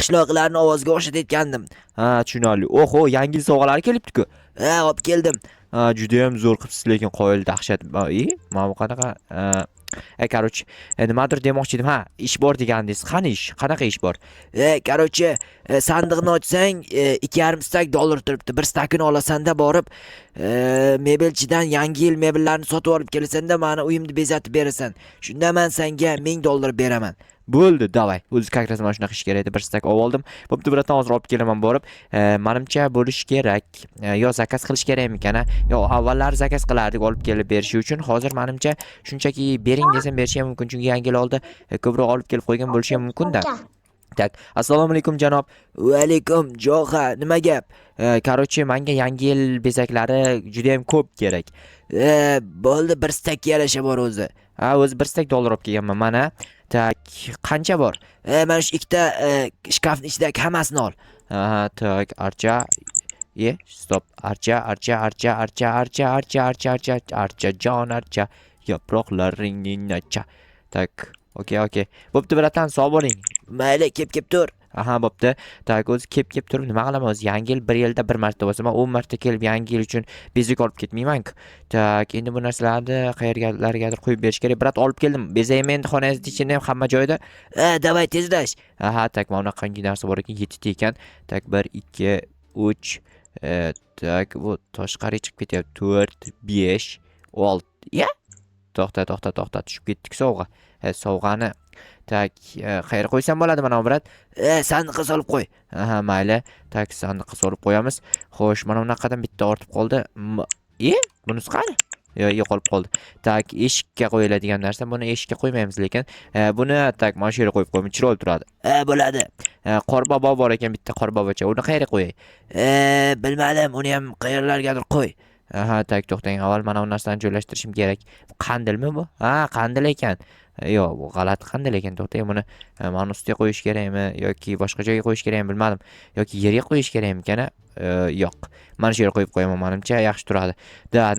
qishloqlarni ovoziga o'xshatayotgandim. Ha, tushunarli. Oho, yangi sovg'alar kelibdi-ku. Ha, olib keldim. Ha, juda ham zo'r qilibsiz, lekin qoyil dahshat. Mana bu qanaqa? Короче, nimadir demoqchi edim. Ha, ish bor degandingiz. Qani ish? Qanaqa ish bor? Короче, sandiqni ochsang, 2,5 stak dollar turibdi. Bir stakini olasanda borib, mebelchidan yangi yil mebellarini sotib olib kelsanda, meni uyimni bezatib berasan. Shunda men senga $1000 beraman. Bo'ldi, davay. O'zi как раз mana shunaqa ish kerak edi. Bir stak olib oldim. Bo'pti, biratan hozir olib kelaman borib. Menimcha bo'lish kerak. Yo zakaz qilish kerakmikan, yo avvallar zakaz qilardik olib kelib berishi uchun. Hozir menimcha shunchaki bering desam berishi ham mumkin, chunki yangi yil oldi ko'proq olib kelib qo'ygan bo'lishi ham mumkin-da. Tak, assalomu alaykum janob. Va alaykum, Jo'xa, nima gap? Короче, menga yangi yil bezaklari juda ham ko'p kerak. Bo'ldi, bir stak yarasha bor o'zi. Ha, o'zi bir stak dollar olib kelganman mana. Tak, qancha bor? Mana shu ikkita shkafning ichidagi hammasini ol. Aha, tak, archa. Stop. Archa, jon archa. Yaproqlaringning nacha. Tak, okey. Bo'pti, biratan sog' bo'ling. Mayli, kep tur. Aha, bo'pti. Tak, o'zi kep turib nima qilaman o'zi? Yangi yil bir yilda bir marta bo'lsa, men 10 marta kelib yangi yil uchun bezak olib ketmayman-ku. Tak, endi bu narsalarni qayergalargadir qo'yib berish kerak. Birat olib keldim. Bezayman endi xonangizning ichini ham hamma joyda. Davay tezlash. Aha, tak, mana bunaqangi narsa bor ekan, 7 ta ekan. Tak, 1 2 3 tak, bu tashqariga chiqib ketyapti. 4 5 6. Ya? To'xta, tushib ketdik sovg'a. Sovg'ani tak, qayerga qo'ysam bo'ladi mana bu brat? Sandiqqa solib qo'y. Aha, mayli. Tak, sandiqqa solib qo'yamiz. Xo'sh, mana bunaqadan bitta ortib qoldi. Bunisi qani? Yo'qolib qoldi. Tak, eshikka qo'yiladigan narsa. Buni eshikka qo'ymaymiz lekin. Buni tak, mana shu yerga qo'yib qo'yamiz. Chiroyli turadi. Bo'ladi. Qorbobo bor ekan, bitta qorbobocha. Uni qayerga qo'yay? Bilmadim, uni ham qayerlargadir qo'y. Aha, tak, to'xtang. Avval mana bu narsani joylashtirishim kerak. Qandilmi bu? Ha, qandil ekan. Yo'q, bu g'alati qandil ekan. To'xtang, buni mana ustiga qo'yish kerakmi yoki boshqa joyga qo'yish kerakmi bilmadim. Yoki yerga qo'yish kerakmikan? Yo'q. Mana shu yerga qo'yib qo'yaman, menimcha yaxshi turadi.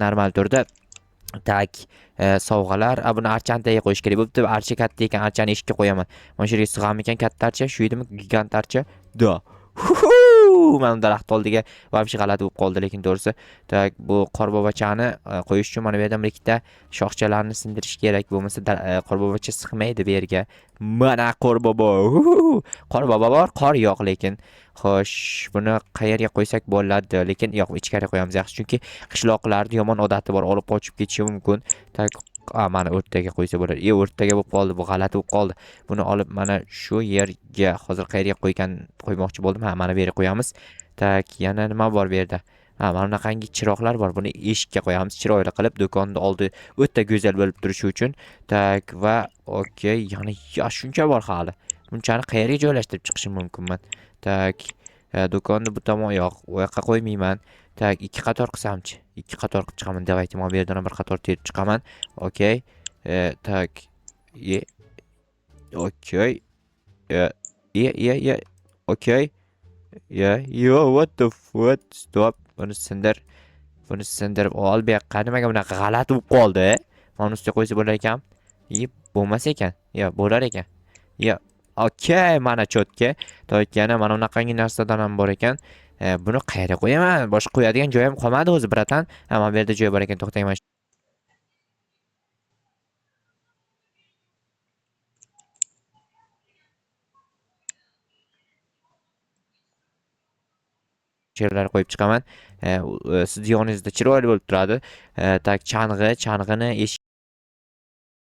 Normal turdi. Tak, sovg'alar. Buni archantaga qo'yish kerak. Bo'pti, archa katta ekan, archani eshikka qo'yaman. Mana shu yerga sig'amikan katta archa, shu edimi? Gigant archa. Mana daraxt oldiga vobshe g'alati bo'lib qoldi, lekin to'g'risi. Tak, bu qorbobachani qo'yish uchun mana bu yerda ikkita shoxchalarni sindirish kerak, bo'lmasa qorbobocha sig'maydi bu yerga. Mana qorbobo. Qorbobo bor, qor yo'q lekin. Xo'sh, buni qayerga qo'ysak bo'ladi? Lekin yo'q, ichkariga qo'yamiz yaxshi, chunki qishloqlarda yomon odati bor, olib qochib ketishi mumkin. Tak, mana o'rtaga qo'ysa bo'ladi. O'rtaga bo'lib qoldi, bu g'alati bo'lib qoldi. Buni olib mana shu yerga hozir qayerga qo'ymoqchi bo'ldim. Ha, mana bu yerga qo'yamiz. Tak, yana nima bor bu yerda? Ha, mana bunaqangi chiroqlar bor. Buni eshikka qo'yamiz, chiroyli qilib, do'konni oldi o'ta go'zal bo'lib turishi uchun. Tak, va okey, yana shuncha bor hali. Bunchani qayerga joylashtirib chiqishim mumkinman? Tak, do'konni bu tomon yo'q, u yoqqa qo'ymayman. Tak, 2 qator qilsamchi? 2 qator qilib chiqaman. Davayte, mana bu yerdan bir qator terib chiqaman. Okey. Tak. Okey. Okey. What? Stop. Buni sindirib ol. Bu yoqqa nimaga bunaqa g'alati bo'lib qoldi? Mana ustiga qo'ysa bo'lar ekan. Bo'lmas ekan. Bo'lar ekan. Okey, mana cho'tka. Tak, yana mana bunaqangi narsadan ham bor ekan. Buni qayerga qo'yaman? Boshqa qo'yadigan joyim qolmadi o'zi, biratan. Mana bu yerda joy bor ekan, to'xtang. Mana shu yerlarga qo'yib chiqaman. Siz yoningizda chiroyli bo'lib turadi. Tak, chang'ini